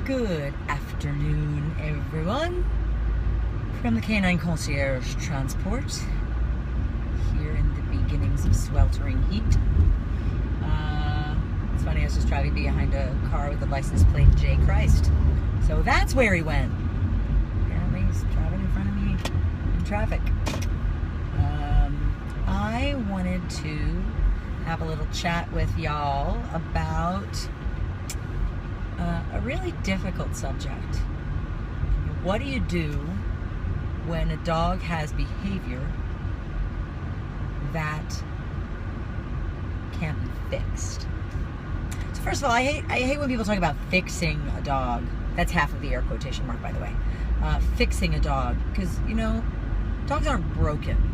Good afternoon, everyone. From the Canine Concierge Transport, here in the beginnings of sweltering heat. It's funny, I was just driving behind a car with the license plate J. Christ. So that's where he went. Apparently he's driving in front of me in traffic. I wanted to have a little chat with y'all about a really difficult subject. What do you do when a dog has behavior that can't be fixed? So first of all, I hate when people talk about fixing a dog. That's half of the air quotation mark, by the way. Fixing a dog, because dogs aren't broken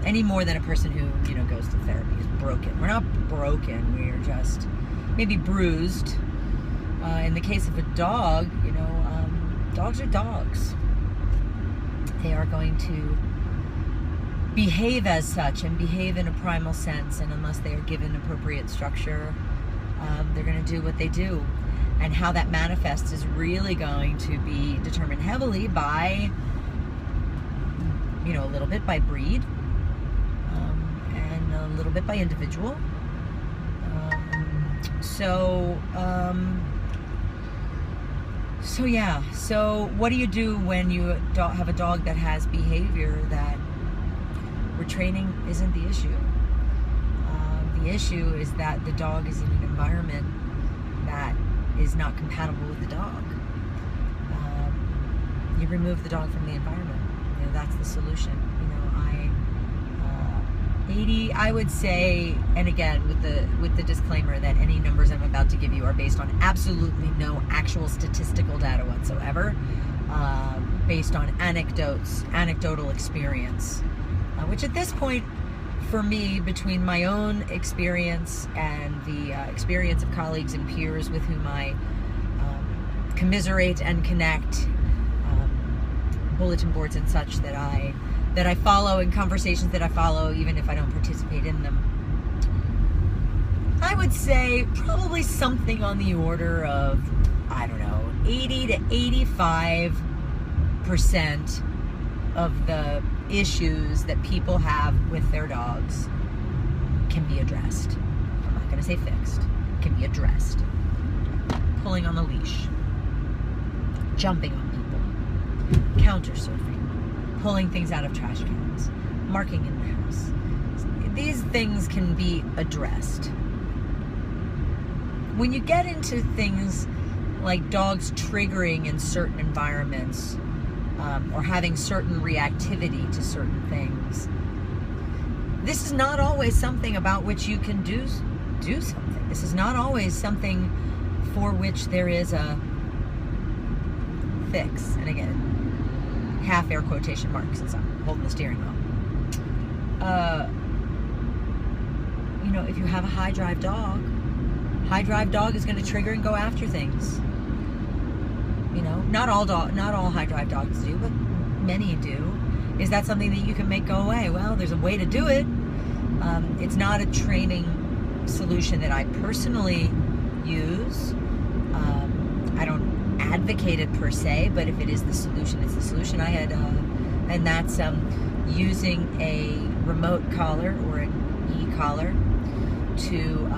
any more than a person who goes to therapy is broken. We're not broken. We're just maybe bruised. In the case of a dog, dogs are dogs. They are going to behave as such and behave in a primal sense, and unless they are given appropriate structure, they're going to do what they do. And how that manifests is really going to be determined heavily by, a little bit by breed, and a little bit by individual. So what do you do when you have a dog that has behavior that where training isn't the issue? The issue is that the dog is in an environment that is not compatible with the dog. You remove the dog from the environment. That's the solution. I would say, and again with the disclaimer that any numbers I'm about to give you are based on absolutely no actual statistical data whatsoever, based on anecdotal experience, which at this point, for me, between my own experience and the experience of colleagues and peers with whom I commiserate and connect, bulletin boards and such that I follow, and conversations that I follow even if I don't participate in them, I would say probably something on the order of, 80 to 85% of the issues that people have with their dogs can be addressed. I'm not going to say fixed. Can be addressed. Pulling on the leash, jumping on people, counter surfing, pulling things out of trash cans, marking in the house. These things can be addressed. When you get into things like dogs triggering in certain environments, or having certain reactivity to certain things, this is not always something about which you can do something. This is not always something for which there is a fix. And again, half air quotation marks since I'm holding the steering wheel. If you have a high drive dog is going to trigger and go after things. Not all high drive dogs do, but many do. Is that something that you can make go away? Well, there's a way to do it. It's not a training solution that I personally use. I don't advocate it per se, but if it is the solution, it's the solution. And that's using a remote collar or an e-collar to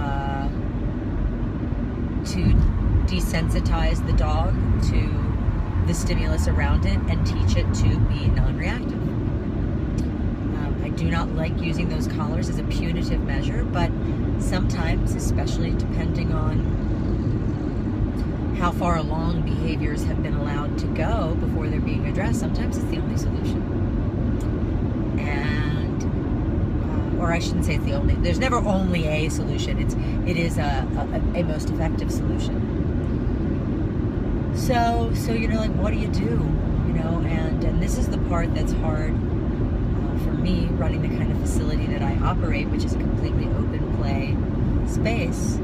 desensitize the dog to the stimulus around it and teach it to be non-reactive. I do not like using those collars as a punitive measure, but sometimes, especially depending on how far along behaviors have been allowed to go before they're being addressed, sometimes it's the only solution. And, or I shouldn't say it's the only, there's never only a solution. It is a most effective solution. So what do you do? And this is the part that's hard for me, running the kind of facility that I operate, which is a completely open play space,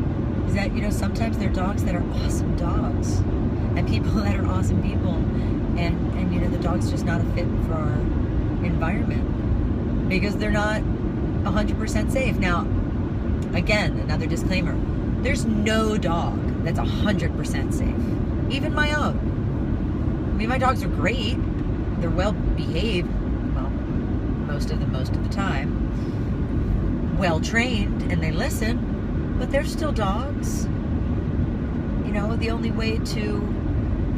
is that, sometimes there are dogs that are awesome dogs and people that are awesome people. And the dog's just not a fit for our environment because they're not 100% safe. Now, again, another disclaimer, there's no dog that's 100% safe. Even my own. I mean, my dogs are great. They're well behaved, well, most of the time. Well trained, and they listen, but they're still dogs. You know, the only way to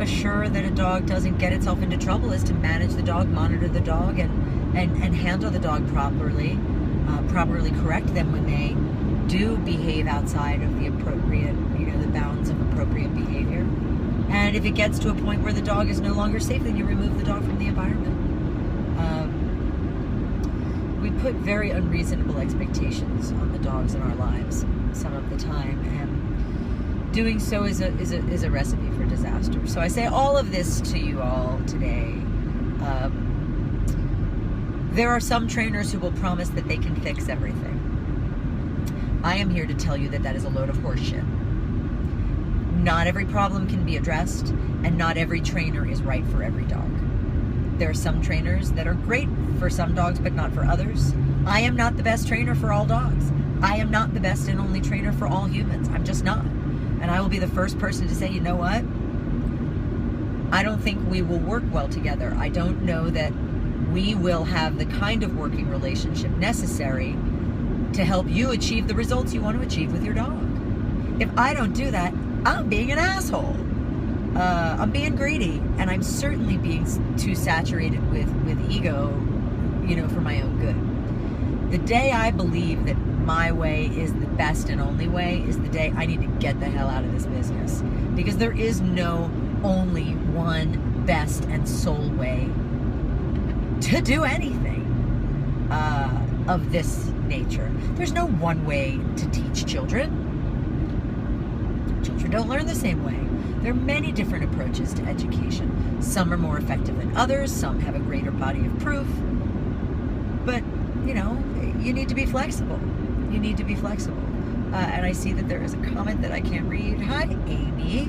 assure that a dog doesn't get itself into trouble is to manage the dog, monitor the dog, and handle the dog properly, properly correct them when they do behave outside of the appropriate, the bounds of appropriate behavior. And if it gets to a point where the dog is no longer safe, then you remove the dog from the environment. We put very unreasonable expectations on the dogs in our lives some of the time, and doing so is a recipe for disaster. So I say all of this to you all today. There are some trainers who will promise that they can fix everything. I am here to tell you that that is a load of horseshit. Not every problem can be addressed, and not every trainer is right for every dog. There are some trainers that are great for some dogs, but not for others. I am not the best trainer for all dogs. I am not the best and only trainer for all humans. I'm just not. And I will be the first person to say, you know what? I don't think we will work well together. I don't know that we will have the kind of working relationship necessary to help you achieve the results you want to achieve with your dog. If I don't do that, I'm being an asshole. I'm being greedy, and I'm certainly being too saturated with ego, for my own good. The day I believe that my way is the best and only way is the day I need to get the hell out of this business, because there is no only one best and sole way to do anything of this nature. There's no one way to teach children. Children don't learn the same way. There are many different approaches to education. Some are more effective than others. Some have a greater body of proof. But, you need to be flexible. You need to be flexible. And I see that there is a comment that I can't read. Hi, Amy.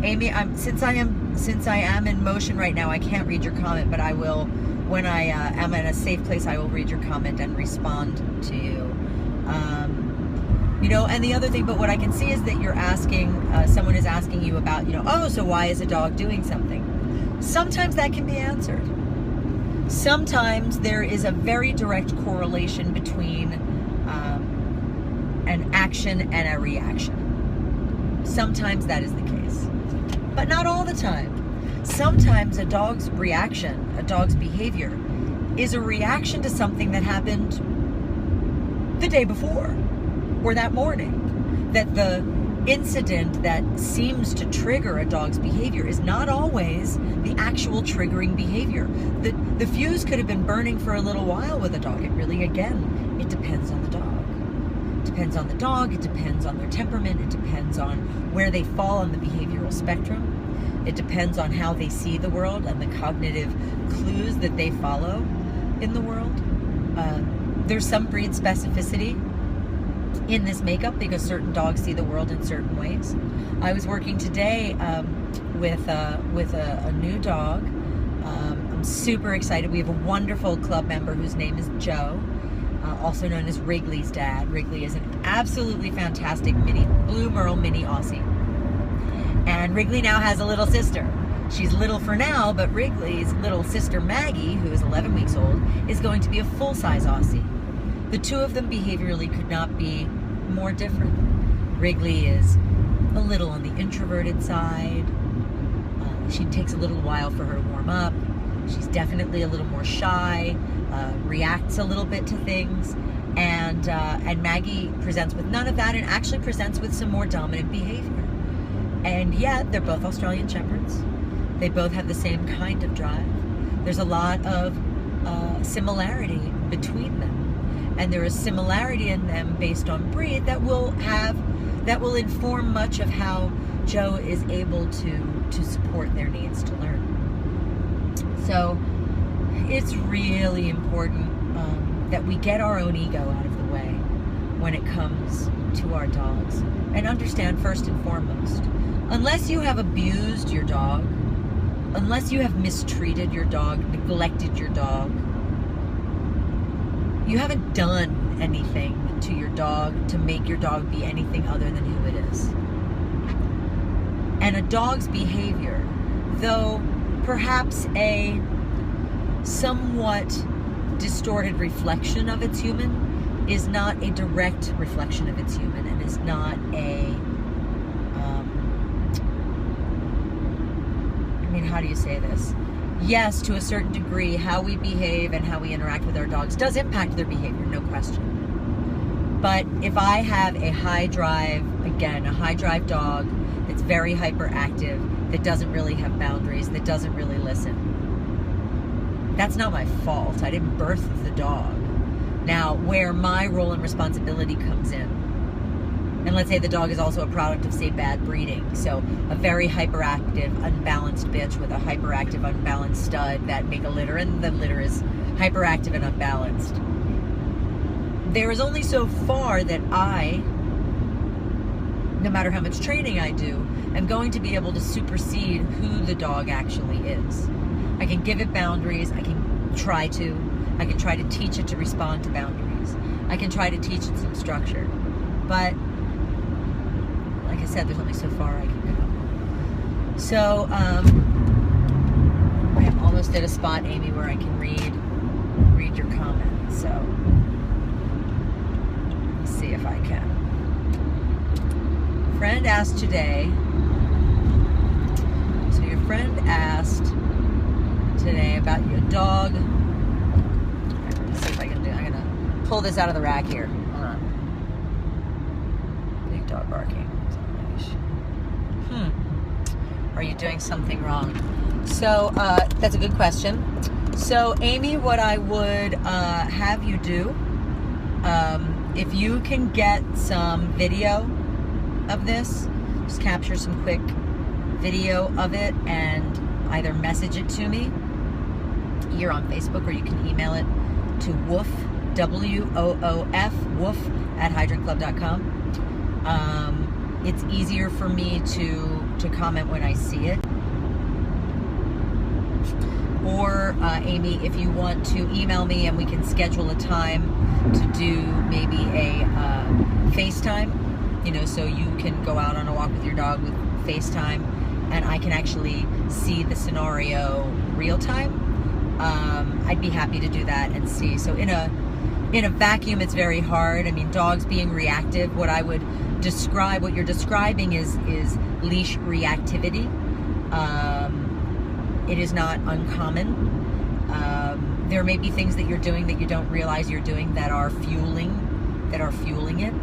Amy, since I am in motion right now, I can't read your comment, but I will, when I am in a safe place, I will read your comment and respond to you. And the other thing, but what I can see is that you're asking, someone is asking you about, so why is a dog doing something? Sometimes that can be answered. Sometimes there is a very direct correlation between an action and a reaction. Sometimes that is the case, but not all the time. Sometimes a dog's reaction, a dog's behavior, is a reaction to something that happened the day before or that morning. That the incident that seems to trigger a dog's behavior is not always the actual triggering behavior. The fuse could have been burning for a little while with a dog. It really, again, it depends on the dog. It depends on the dog, it depends on their temperament, it depends on where they fall on the behavioral spectrum. It depends on how they see the world and the cognitive clues that they follow in the world. There's some breed specificity in this makeup because certain dogs see the world in certain ways. I was working today with a new dog. I'm super excited. We have a wonderful club member whose name is Joe, also known as Wrigley's dad. Wrigley is an absolutely fantastic Blue Merle mini Aussie. And Wrigley now has a little sister. She's little for now, but Wrigley's little sister Maggie, who is 11 weeks old, is going to be a full-size Aussie. The two of them behaviorally could not be more different. Wrigley is a little on the introverted side. She takes a little while for her to warm up. She's definitely a little more shy, reacts a little bit to things, and Maggie presents with none of that and actually presents with some more dominant behavior. And yet, they're both Australian Shepherds. They both have the same kind of drive. There's a lot of similarity between them. And there is similarity in them based on breed that will inform much of how Joe is able to support their needs to learn. So it's really important that we get our own ego out of the way when it comes to our dogs, and understand first and foremost, unless you have abused your dog, unless you have mistreated your dog, neglected your dog, you haven't done anything to your dog to make your dog be anything other than who it is. And a dog's behavior, though perhaps a somewhat distorted reflection of its human, is not a direct reflection of its human, and is not a how do you say this? Yes, to a certain degree, how we behave and how we interact with our dogs does impact their behavior, no question. But if I have a high drive dog that's very hyperactive, that doesn't really have boundaries, that doesn't really listen, that's not my fault. I didn't birth the dog. Now, where my role and responsibility comes in, and let's say the dog is also a product of, say, bad breeding. So a very hyperactive, unbalanced bitch with a hyperactive, unbalanced stud that make a litter, and the litter is hyperactive and unbalanced. There is only so far that I, no matter how much training I do, am going to be able to supersede who the dog actually is. I can give it boundaries. I can try to teach it to respond to boundaries. I can try to teach it some structure. But like I said, there's only so far I can go. So I'm almost at a spot, Amy, where I can read your comments. So let's see if I can. Friend asked today. So your friend asked today about your dog. Let's see if I can do. I'm gonna pull this out of the rack here. Hold on. Big dog barking. Are you doing something wrong? So that's a good question. So Amy, what I would have you do, if you can get some video of this, just capture some quick video of it and either message it to me here on Facebook, or you can email it to woof, W-O-O-F, woof at hydrantclub.com. It's easier for me to comment when I see it. Or Amy, if you want to email me and we can schedule a time to do maybe a FaceTime, so you can go out on a walk with your dog with FaceTime and I can actually see the scenario real time. I'd be happy to do that and see. So in a vacuum, it's very hard. I mean, dogs being reactive, what you're describing is leash reactivity. It is not uncommon. There may be things that you're doing that you don't realize you're doing that are fueling it.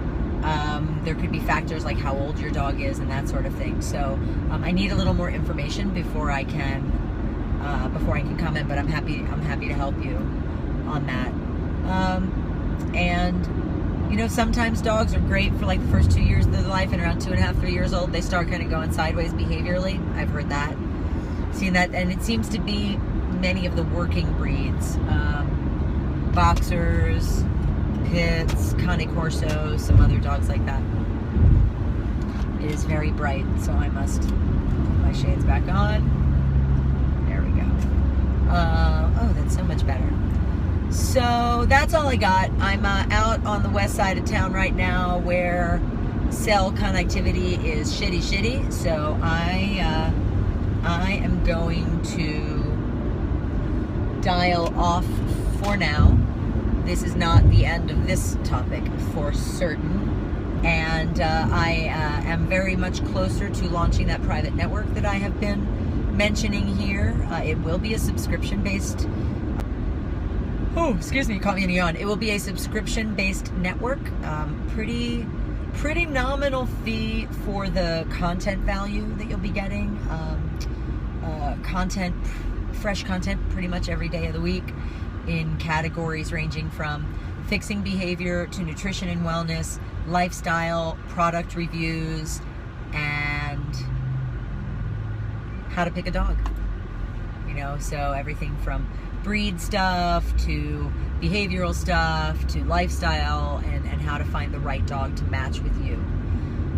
There could be factors like how old your dog is and that sort of thing. So I need a little more information before I can comment. But I'm happy to help you on that. And sometimes dogs are great for like the first 2 years of their life, and around 2.5, 3 years old, they start kind of going sideways behaviorally. I've heard that, seen that, and it seems to be many of the working breeds, boxers, pits, Cane Corsos, some other dogs like that. It is very bright, so I must put my shades back on. There we go. Oh, that's so much better. So that's all I got. I'm out on the west side of town right now where cell connectivity is shitty. So I am going to dial off for now. This is not the end of this topic for certain. And I am very much closer to launching that private network that I have been mentioning here. It will be a subscription-based... Oh, excuse me, caught me in a yawn. It will be a subscription-based network. Pretty nominal fee for the content value that you'll be getting. Fresh content pretty much every day of the week in categories ranging from fixing behavior to nutrition and wellness, lifestyle, product reviews, and how to pick a dog. So everything from breed stuff to behavioral stuff to lifestyle and how to find the right dog to match with you.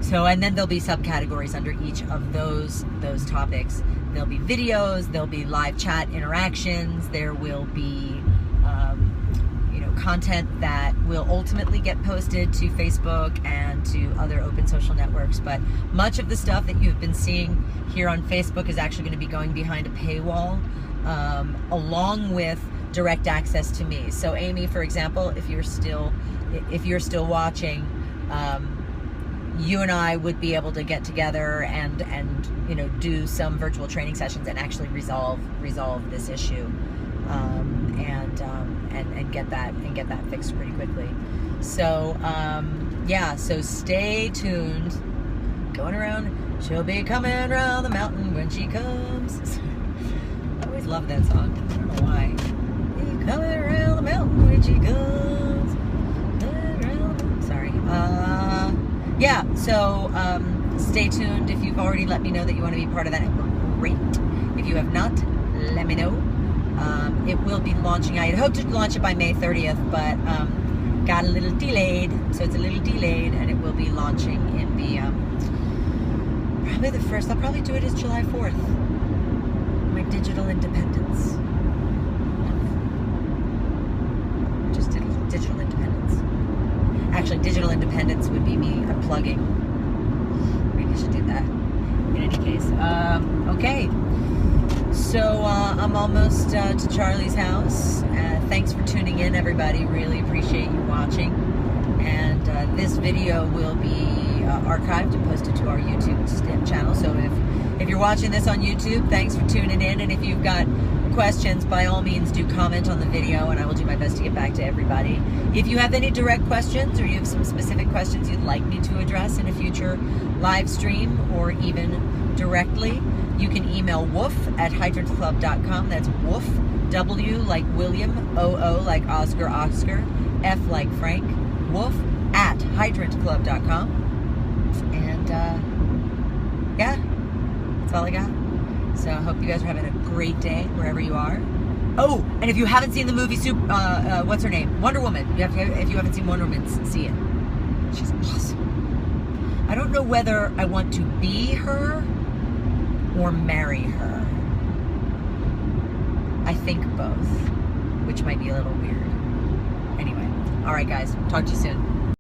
So, and then there'll be subcategories under each of those topics. There'll be videos, there'll be live chat interactions, there will be content that will ultimately get posted to Facebook and to other open social networks. But much of the stuff that you've been seeing here on Facebook is actually going to be going behind a paywall, along with direct access to me. So Amy, for example, if you're still watching, you and I would be able to get together and you know, do some virtual training sessions and actually resolve this issue, and get that fixed pretty quickly. So yeah, so stay tuned. Going around, she'll be coming around the mountain when she comes. I always love that song. I don't know why. Coming around the mountain when she comes. Sorry. Yeah, so stay tuned. If you've already let me know that you want to be part of that, great. If you have not, let me know. It will be launching. I had hoped to launch it by May 30th, but got a little delayed. So it's a little delayed, and it will be launching in the probably the first. I'll probably do it as July 4th. My digital independence. Just digital independence. Actually, digital independence would be me plugging. Maybe I should do that. In any case, okay. So I'm almost to Charlie's house. Thanks for tuning in, everybody. Really appreciate you watching. And this video will be archived and posted to our YouTube channel. So if you're watching this on YouTube, thanks for tuning in. And if you've got questions, by all means do comment on the video, and I will do my best to get back to everybody. If you have any direct questions, or you have some specific questions you'd like me to address in a future live stream, or even directly, you can email woof@hydrantclub.com. That's woof, W like William, O like Oscar, F like Frank, woof@hydrantclub.com. And yeah, that's all I got. So I hope you guys are having a great day wherever you are. Oh, and if you haven't seen the movie what's her name? Wonder Woman. If you haven't seen Wonder Woman, see it. She's awesome. I don't know whether I want to be her or marry her. I think both, which might be a little weird. Anyway, all right, guys. Talk to you soon.